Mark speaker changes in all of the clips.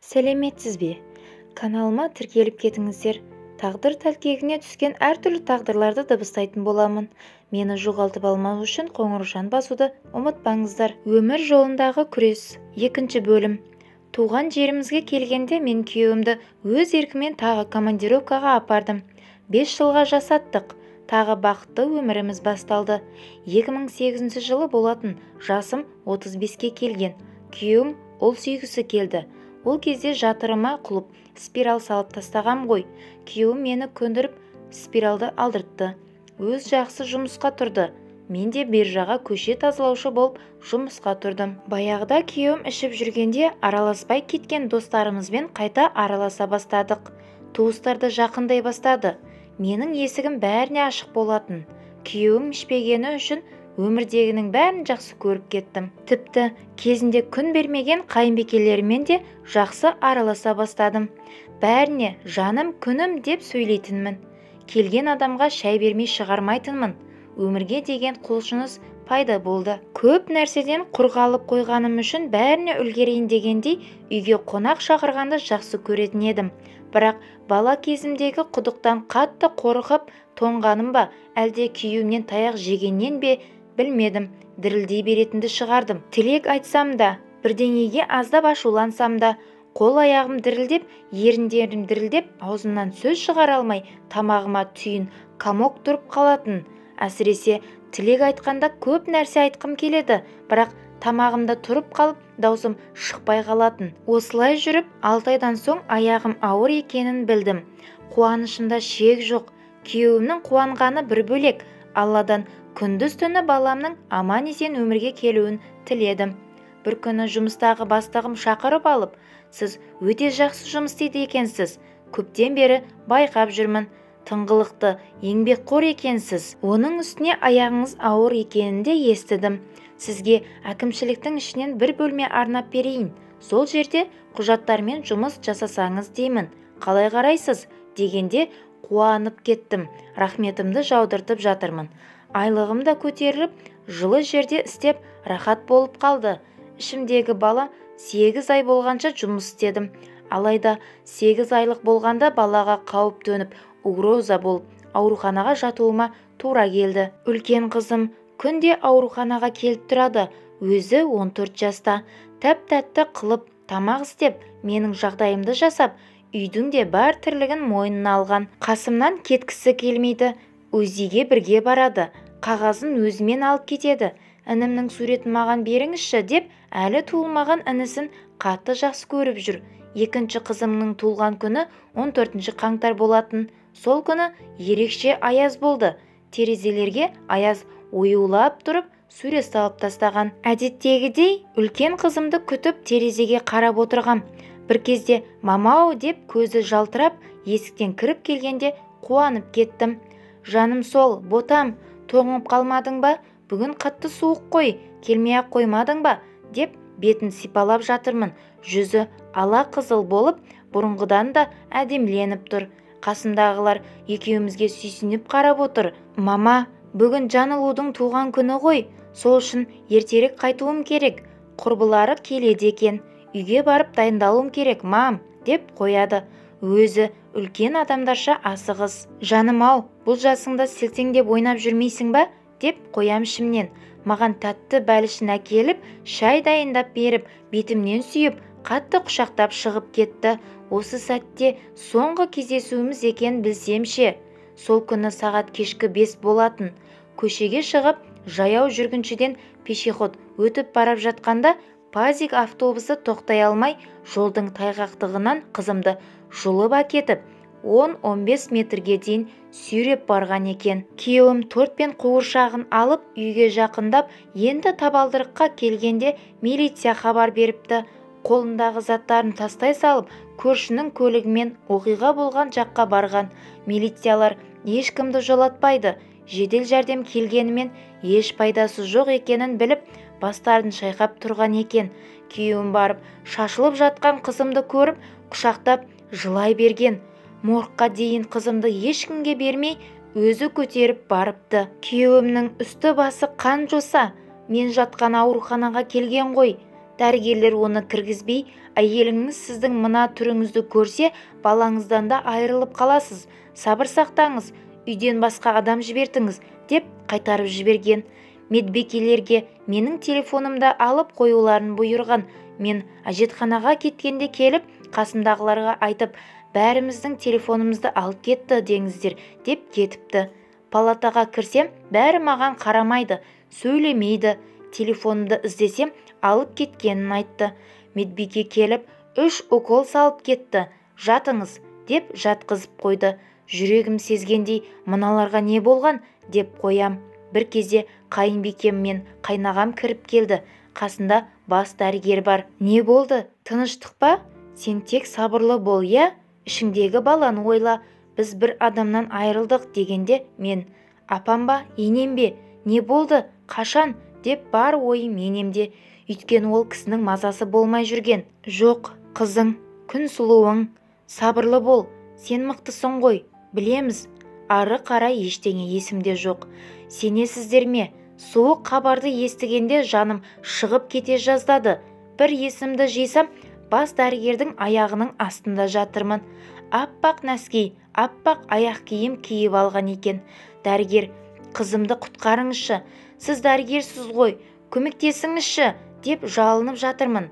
Speaker 1: Сәлеметсіз бе? Каналыма тіркеліп кетіңіздер. Тағдыр тәлкегіне түскен әртүрлі тағдырларды дыбыстайтын боламын. Мені жоғалтып алмау үшін қоңырауын басуды ұмытпаңыздар. Өмір жолындағы күрес. 2 бөлім. Туған жерімізге келгенде мен күйеуімді өз еркімен тағы командировкаға апардым. 5 жылға жасаттық. Тағы бақытты өміріміз басталды. 2008 жылы болатын. Жасым 35-ке келген. Күйеуім ұл сүйгісі келді. Ол кезде жатырыма құлып, спираль салып тастағам ғой. Күйеуім мені көндіріп, спиралды алдыртты. Өз жақсы жұмысқа тұрды. Мен де биржаға көше тазалаушы болып жұмысқа тұрдым. Баяғыда күйеуім ішіп жүргенде араласпай кеткен достарымызбен қайта араласа бастадық. Туыстарды жақындай бастады. Менің есігім бәріне ашық болатын. Күйеуім ішпегені үшін өмірдегінің бәрін жақсы көріп кеттім. Тіпті кезінде күн бермеген қайынбекелерімен де жақсы араласа бастадым. Бәріне жаным күнім деп сөйлейтінмін. Келген адамға шай бермей шығармайтынмын. Өмірге деген құлшыныс пайда болды. Көп нәрседен құр қалып қойғаным үшін бәріне үлгерейін дегендей үйге қонақ шақырғанды жақсы көретін едім. Бірақ бала кезімдегі құдықтан қатты қорқып тоңғаным ба, әлде күйеуімнен таяқ жегеннен бе білмедім. Дірілдей беретінді шығардым. Тілек айтсам да, бірдеңеге аздап ашулансам да, қол-аяғым дірілдеп, еріндерім дірілдеп, аузымнан сөз шығара алмай, тамағыма түйін, комок тұрып қалатын. Әсіресе тілек айтқанда көп нәрсе айтқым келеді, бірақ тамағымда тұрып қалып, даусым шықпай қалатын. Осылай жүріп, 6 айдан соң аяғым ауыр екенін білдім. Қуанышымда шек жоқ. Күйеуімнің қуанғаны бір бөлек. Алладан күндіз-түні баламның аман-есен өмірге келуін тіледім. Бір күні жұмыстағы бастығым шақырып алып, сіз өте жақсы жұмыс істейді екенсіз. Көптен бері байқап жүрмін. Тыңғылықты, еңбекқор екенсіз. Оның үстіне аяғыңыз ауыр екенін де естідім. Сізге әкімшіліктің ішінен бір бөлме арнап берейін. Сол жерде құжаттармен жұмыс жасасаңыз деймін. Қалай қарайсыз? Дегенде қуанып кеттім. Рахметімді жаудыртып жатырмын. Айлығым да көтеріліп, жылы жерде істеп рахат болып қалды. Ішімдегі бала 8 ай болғанша жұмыс істедім. Алайда 8 айлық болғанда балаға қауіп төніп, угроза болып, ауруханаға жатуыма тура келді. Үлкен қызым күнде ауруханаға келіп тұрады. Өзі 14 жаста. Тәп-тәтті қылып, тамақ істеп, менің жағдайымды жасап, үйдің де бар тірлігін мойнына алған. Қасымнан кеткісі келмейді. УЗИге бірге барады. Қағазын өзімен алып кетеді. Інімнің суретін маған беріңізші деп, әлі туылмаған інісін қатты жақсы көріп жүр. Екінші қызымның туылған күні 14 қаңтар болатын. Сол күні ерекше аяз болды. Терезелерге аяз оюлап тұрып, сурет салып тастаған. Әдеттегідей үлкен қызымды күтіп терезеге қарап отырғам. Бір кезде мамау деп көзі жалтырап, есіктен кіріп келгенде қуанып кеттім. Жаным сол, ботам, тоңып қалмадың ба? Бүгін қатты суық қой, келмей-ақ қоймадың ба? Деп бетін сипалап жатырмын. Жүзі ала қызыл болып, бұрынғыдан да әдемленіп тұр. Қасымдағылар екеумізге сүйсініп қарап отыр. Мама, бүгін Жанылудың туған күні ғой, сол үшін ертерек қайтуым керек. Құрбылары келеді екен. Үйге барып дайындалуым керек, мам, деп қояды. Өзі үлкен адамдарша асығыс. Жаным-ау, бұл жасыңда сілтеңдеп ойнап жүрмейсің ба? Деп қоям ішімнен. Маған тәтті бәлішін әкеліп, шай дайындап беріп, бетімнен сүйіп, қатты құшақтап шығып кетті. Осы сәтте соңғы кездесуіміз екен білсемше. Сол күні сағат кешкі 5 болатын. Көшеге шығып, жаяу жүргіншіден пешеход өтіп барап жатқанда, Пазик автобусы тоқтай алмай, жолдың тайғақтығынан қызымды жұлып әкетіп, 10-15 метрге дейін сүйреп барған екен. Күйеуім торт пен қуыршағын алып үйге жақындап, енді табалдырыққа келгенде милиция хабар беріпті. Қолындағы заттарын тастай салып, көршінің көлігімен оқиға болған жаққа барған. Милициялар ешкімді жолатпайды. Жедел жәрдем келгенімен еш пайдасы жоқ екенін біліп, бастарын шайқап тұрған екен. Күйеуім барып, шашылып жатқан қызымды көріп, құшақтап жылай берген. Моргқа дейін қызымды ешкімге бермей, өзі көтеріп барыпты. Күйеуімнің үсті басы қан жоса. Мен жатқан ауруханаға келген ғой. Дәрігерлер оны кіргізбей, әйеліңіз сіздің мына түріңізді көрсе, балаңыздан да айырылып қаласыз. Сабыр сақтаңыз, үйден басқа адам жібертіңіз, деп қайтарып жіберген. Медбикелерге менің телефонымды алып қоюларын бұйырған. Мен әжетханаға кеткенде келіп, қасымдағыларға айтып, бәріміздің телефонымызды алып кетті деңіздер, деп кетіпті. Палатаға кірсем, бәрі маған қарамайды, сөйлемейді. Телефонымды іздесем, алып кеткенін айтты. Медбике келіп, 3 укол салып кетті. Жатыңыз, деп жатқызып қойды. Жүрегім сезгендей, мыналарға не болған, деп қоям. Бір кезде қайынбикем мен қайнағам кіріп келді. Қасында бас дәрігер бар. Не болды? Тыныштық па? Сен тек сабырлы бол, я? Ішіңдегі баланы ойла. Біз бір адамнан айырылдық дегенде мен, апам ба, енем бе? Не болды? Қашан? Деп бар ойым енемде. Өйткені ол кісінің мазасы болмай жүрген. Жоқ, қызың, күн сұлуың, сабырлы бол. Сен мықтысың ғой, білеміз. Ары қарай ештеңе есімде жоқ. Сенесіздер ме? Суық хабарды естігенде жаным шығып кете жаздады. Бір есімді жисам, бас дәрігердің аяғының астында жатырмын. Аппақ нәски, аппақ аяқ киім киіп алған екен. Дәрігер, қызымды құтқарыңызшы. Сіз дәрігерсіз ғой, көмектесіңізші, деп жалынып жатырмын.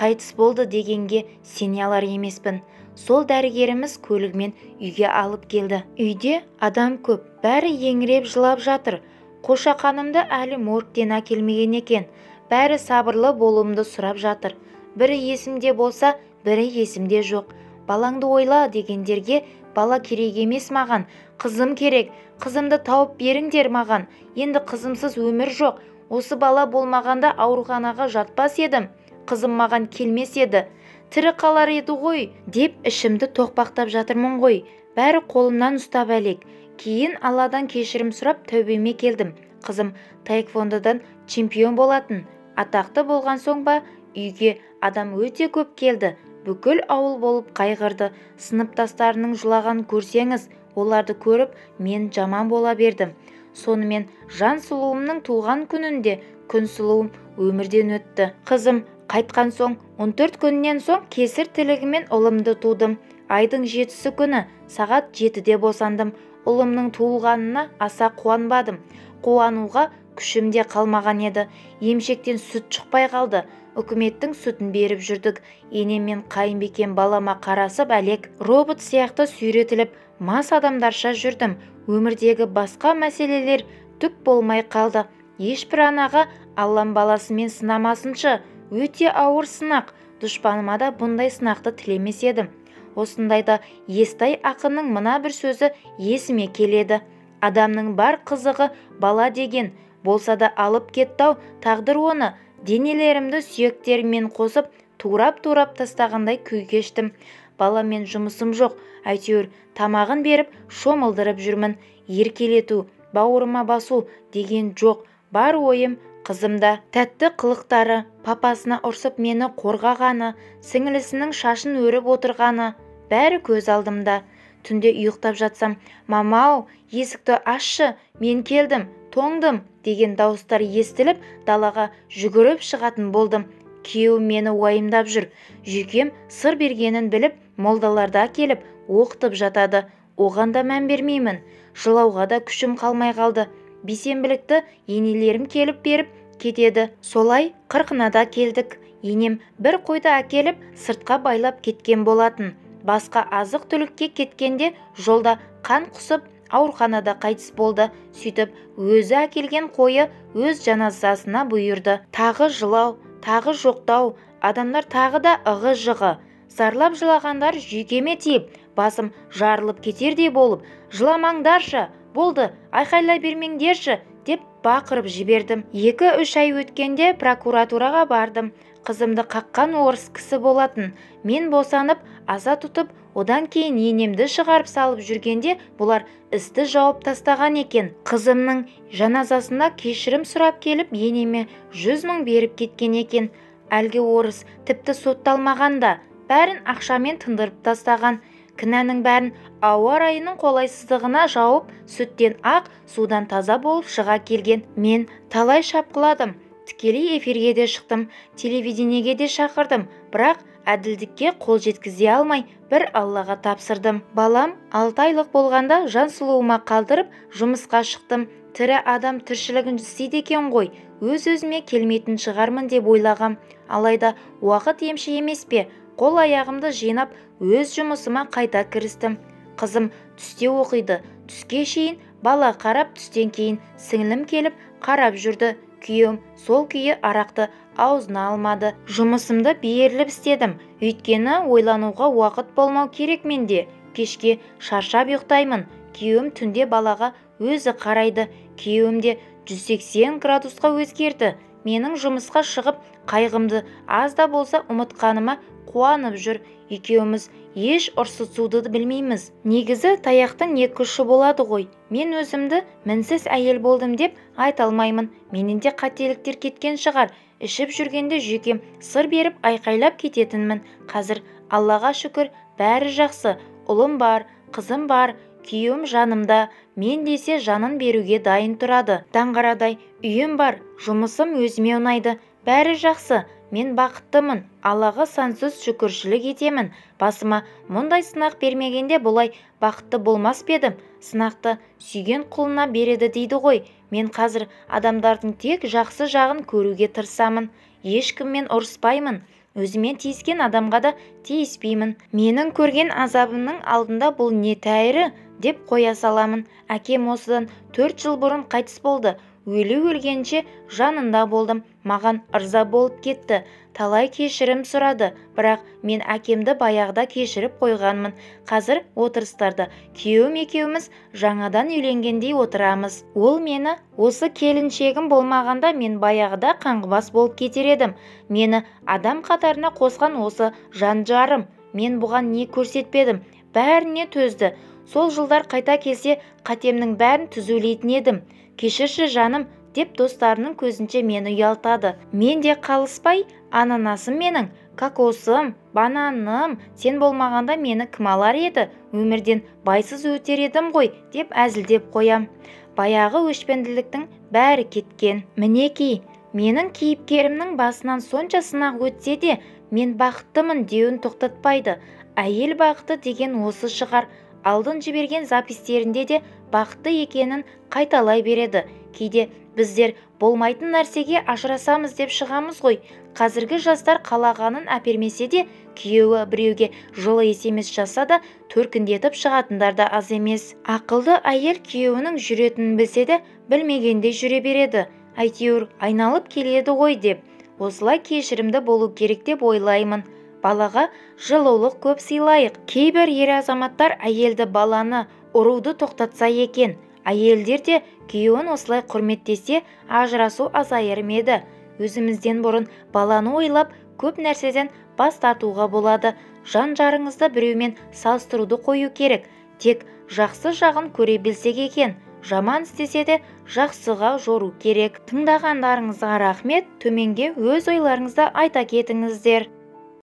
Speaker 1: Қайтыс болды дегенге сене алар емеспін. Сол дәрігеріміз көлігімен үйге алып келді. Үйде адам көп, бәрі еңіреп жылап жатыр. Қошақанымды әлі моргтен әкелмеген екен. Бәрі сабырлы болуымды сұрап жатыр. Бірі есімде болса, бірі есімде жоқ. Балаңды ойла дегендерге, бала керек емес маған, қызым керек. Қызымды тауып беріңдер маған. Енді қызымсыз өмір жоқ. Осы бала болмағанда ауруханаға жатпас едім. Қызым маған келмес еді. Тірі қалар еді ғой, деп ішімді тоқпақтап жатырмын ғой. Бәрі қолымнан ұстап әлек. Кейін Алладан кешірім сұрап тәубеме келдім. Қызым таэквондодан чемпион болатын. Атақты болған соң ба, үйге адам өте көп келді. Бүкіл ауыл болып қайғырды. Сыныптастарының жылаған көрсеңіз, оларды көріп, мен жаман бола бердім. Сонымен жан сұлуымның туған күнінде күн сұлуым өмірден өтті. Қызым қайтқан соң 14 күннен соң кесір тілігімен ұлымды тудым. Айдың 7-сі күні сағат 7-де босандым. Ұлымның туылғанына аса қуанбадым. Қуануға күшім де қалмаған еді. Емшектен сүт шықпай қалды. Үкіметтің сүтін беріп жүрдік. Енем мен қайынбикем балама қарасып әлек, робот сияқты сүйретіліп, мас адамдарша жүрдім. Өмірдегі басқа мәселелер түк болмай қалды. Ешбір анаға Аллам баласымен сынамасыншы. Өте ауыр сынақ. Дұшпаныма да бұндай сынақты тілемес едім. Осындайда Естай ақынның мына бір сөзі есіме келеді. Адамның бар қызығы бала деген. Болса да алып кеттау тағдыр оны. Денелерімді сүйектерімен қосып, турап-турап тастағандай күй кештім. Баламен жұмысым жоқ. Әйтеуір тамағын беріп, шомылдырып жүрмін. Еркелету, бауырыма басу деген жоқ. Бар ойым қызымда. Тәтті қылықтары, папасына ұрсып мені қорғағаны, сіңілісінің шашын өріп отырғаны, бәрі көз алдымда. Түнде ұйықтап жатсам, мамау, есікті ашшы, мен келдім, тоңдым деген дауыстар естіліп, далаға жүгіріп шығатын болдым. Күйеуім мені уайымдап жүр. Жүйкем сыр бергенін біліп, молдаларда келіп, оқытып жатады. Оған да мән бермеймін. Жылауға да күшім қалмай қалды. Бейсенбілікті енелерім келіп беріп кетеді. Солай 40-да келдік. Енем бір қойды әкеліп, сыртқа байлап кеткен болатын. Басқа азық түлікке кеткенде жолда қан құсып, ауруханада қайтыс болды. Сөйтіп, өзі әкелген қойы өз жаназасына бұйырды. Тағы жылау, тағы жоқтау, адамдар тағы да ығы-жығы. Зарлап жылағандар жүйкеме тиіп, басым жарылып кетердей болып, жыламаңдаршы, болды, айқайлай бермеңдерші, деп бақырып жібердім. 2-3 ай өткенде прокуратураға бардым. Қызымды қаққан орыс кісі болатын. Мен босанып, аза тұтып, одан кейін енемді шығарып салып жүргенде бұлар істі жауып тастаған екен. Қызымның жаназасында кешірім сұрап келіп, енеме 100 мың беріп кеткен екен. Әлгі орыс тіпті сотталмағанда, бәрін ақшамен тындырып тастаған. Кінәнің бәрін ауа райының қолайсыздығына жауып, сүттен ақ, судан таза болып шыға келген. Мен талай шапқыладым. тікелей эфирге де шықтым, телевидениеге де шақырдым, бірақ әділдікке қол жеткізе алмай бір Аллаға тапсырдым. Балам 6 айлық болғанда жан сұлуыма қалдырып жұмысқа шықтым. Тірі адам тіршілігін істейді екен ғой, өз-өзіме келмейтін шығармын деп ойлағам. Алайда уақыт емші емес пе? Қол аяғымды жинап, өз жұмысыма қайта кірістім. Қызым түсте оқиды. Түске шейін бала қарап, түстен кейін сіңлім келіп қарап жүрді. Күйеуім сол күйі арақты аузына алмады. Жұмысымды беріліп істедім. Өйткені ойлануға уақыт болмау керек менде. Кешке шаршап ұйықтаймын. Күйеуім түнде балаға өзі қарайды. Күйеуім де 180 градусқа өзгерді. Менің жұмысқа шығып, қайғымды аз да болса ұмытқаныма қуанып жүр. Екеуміз еш ұрсысуды білмейміз. Негізі таяқтың екі ұшы болады ғой. Мен өзімді мінсіз әйел болдым деп айта алмаймын. Менінде қателіктер кеткен шығар. Ішіп жүргенде жүйкем сыр беріп айқайлап кететінмін. Қазір Аллаға шүкір, бәрі жақсы. Ұлым бар, қызым бар, күйеуім жанымда. Мен десе жанын беруге дайын тұрады. Таңғарадай үйім бар, жұмысым өзіме ұнайды. Бәрі жақсы. Мен бақыттымын. Аллаға сансыз шүкіршілік етемін. Басыма мұндай сынақ бермегенде бұлай бақытты болмас педім. Сынақты сүйген құлына береді дейді ғой. Мен қазір адамдардың тек жақсы жағын көруге тырысамын. Ешкіммен ұрыспаймын. Өзіме тиіскен адамға да тиіспеймін. Менің көрген азабымның алдында бұл не тәйірі деп қоя саламын. Әкем осыдан 4 жыл бұрын қайтыс болды. Өлгенше жанында болдым. Маған ырза болып кетті. Талай кешірім сұрады, бірақ мен әкемді баяғыда кешіріп қойғанмын. Қазір отырыстарда күйеуім екеуміз жаңадан үйленгендей отырамыз. Ол мені осы келіншегім болмағанда мен баяғыда қаңғыбас болып кетер едім. Мені адам қатарына қосқан осы жан жарым. Мен бұған не көрсетпедім, бәріне төзді. Сол жылдар қайта келсе қатемнің бәрін түзулейтін едім. Кешірші жаным деп достарының көзінше мені ұялтады. Мен де қалыспай, ананасым менің, кокосым, бананым, сен болмағанда мені кім алар еді? Өмірден байсыз өтер едім ғой деп әзілдеп қоям. Баяғы өшпенділіктің бәрі кеткен. Мінеки, менің кейіпкерімнің басынан сонша сынақ өтсе де, мен бақыттымын деуін тоқтатпайды. Әйел бақыты деген осы шығар. Алдын жіберген запистерінде де бақытты екенін қайталай береді. Кейде біздер болмайтын нәрсеге ажырасамыз деп шығамыз ғой. Қазіргі жастар қалағанын әпермесе де, күйеуі біреуге жылы есемес жаса да төркіндетіп шығатындар да аз емес. Ақылды әйел күйеуінің жүретінін білсе де, білмегенде жүре береді. Әйтеуір айналып келеді ғой деп. Осылай кешірімді болу керек деп ойлаймын. Балаға жылулық көп сыйлайық. Кейбір ер азаматтар әйелді баланы ұруды тоқтатса екен. Әйелдер де күйеуін осылай құрметтесе, ажырасу азайыр ма еді. Өзімізден бұрын баланы ойлап, көп нәрседен бас тартуға болады. Жан жарыңызды біреумен салыстыруды қою керек. Тек жақсы жағын көре білсек екен. Жаман істесе де жақсыға жору керек. Тыңдағандарыңызға рахмет. Төменге өз ойларыңызды айта кетіңіздер.